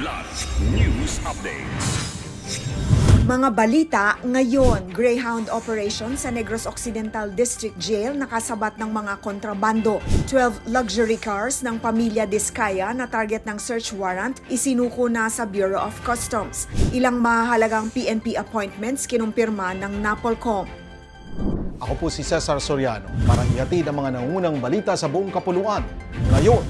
Kidlat News Updates. Mga balita ngayon, Greyhound operation sa Negros Occidental District Jail nakasabat ng mga kontrabando. 12 luxury cars ng pamilya Diskaya na target ng search warrant isinuko na sa Bureau of Customs. Ilang mahalagang PNP appointments kinumpirma ng NAPOLCOM. Ako po si Cesar Soriano para ihatid ang mga nangungunang balita sa buong kapuluan. Ngayon,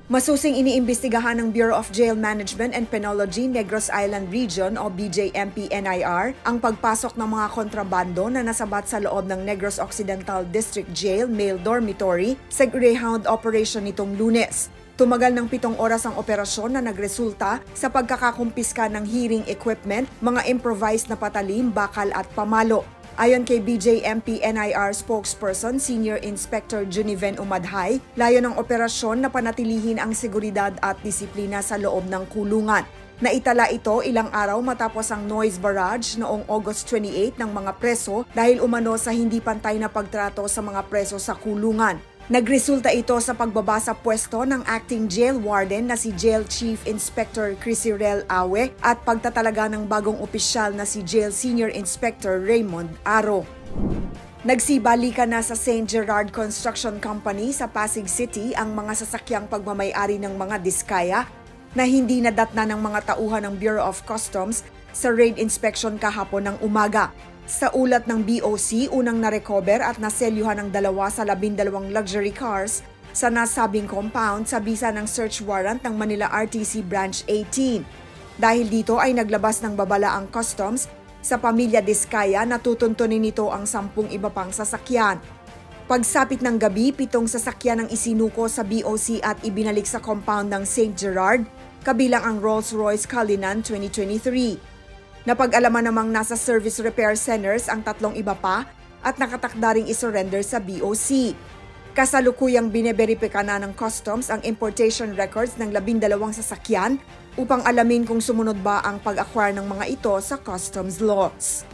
masusing iniimbestigahan ng Bureau of Jail Management and Penology Negros Island Region o BJMP-NIR ang pagpasok ng mga kontrabando na nasabat sa loob ng Negros Occidental District Jail Male Dormitory sa Greyhound operation nitong Lunes. Tumagal ng 7 oras ang operasyon na nagresulta sa pagkakakumpiska ng hearing equipment, mga improvised na patalim, bakal at pamalo. Ayon kay BJMP-NIR spokesperson Senior Inspector Juniven Umadhay, layo ng operasyon na panatilihin ang seguridad at disiplina sa loob ng kulungan. Naitala ito ilang araw matapos ang noise barrage noong August 28 ng mga preso dahil umano sa hindi pantay na pagtrato sa mga preso sa kulungan. Nagresulta ito sa pagbaba sa pwesto ng acting jail warden na si Jail Chief Inspector Crisirel Awe at pagtatalaga ng bagong opisyal na si Jail Senior Inspector Raymond Aro. Nagsibalikan na sa St. Gerard Construction Company sa Pasig City ang mga sasakyang pagmamay-ari ng mga Diskaya na hindi nadatna ng mga tauhan ng Bureau of Customs sa raid inspection kahapon ng umaga. Sa ulat ng BOC, unang narecover at naselyuhan ng 2 sa 12 luxury cars sa nasabing compound sa bisa ng search warrant ng Manila RTC Branch 18. Dahil dito ay naglabas ng babala ang customs sa pamilya Diskaya na tutuntunin nito ang 10 iba pang sasakyan. Pagsapit ng gabi, 7 sasakyan ang isinuko sa BOC at ibinalik sa compound ng St. Gerard, kabilang ang Rolls-Royce Cullinan 2023. Napag-alaman namang nasa service repair centers ang 3 iba pa at nakatakda ring isurrender sa BOC. Kasalukuyang bineberipika na ng customs ang importation records ng 12 sasakyan upang alamin kung sumunod ba ang pag-acquire ng mga ito sa customs laws.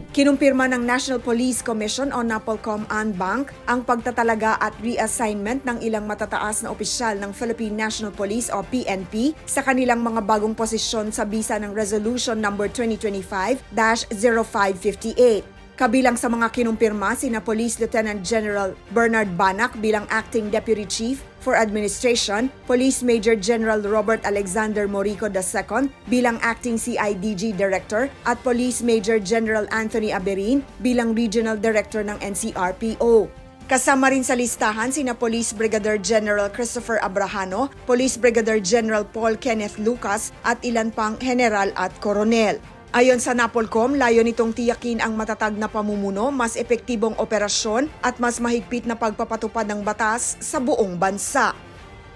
Kinumpirma ng National Police Commission o NAPOLCOM Anbank ang pagtatalaga at reassignment ng ilang matataas na opisyal ng Philippine National Police o PNP sa kanilang mga bagong posisyon sa bisa ng Resolution No. 2025-0558. Kabilang sa mga kinumpirma sina Police Lieutenant General Bernard Banac bilang Acting Deputy Chief for Administration, Police Major General Robert Alexander Morico II bilang Acting CIDG Director at Police Major General Anthony Aberin bilang Regional Director ng NCRPO. Kasama rin sa listahan sina Police Brigadier General Christopher Abrahano, Police Brigadier General Paul Kenneth Lucas at ilan pang general at koronel. Ayon sa NAPOLCOM, layo nitong tiyakin ang matatag na pamumuno, mas epektibong operasyon at mas mahigpit na pagpapatupad ng batas sa buong bansa.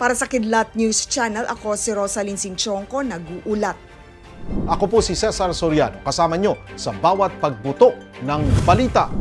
Para sa Kidlat News Channel, ako si Rosalyn Sinchonko, nag-uulat. ako po si Cesar Soriano, kasama nyo sa bawat pagbuto ng balita.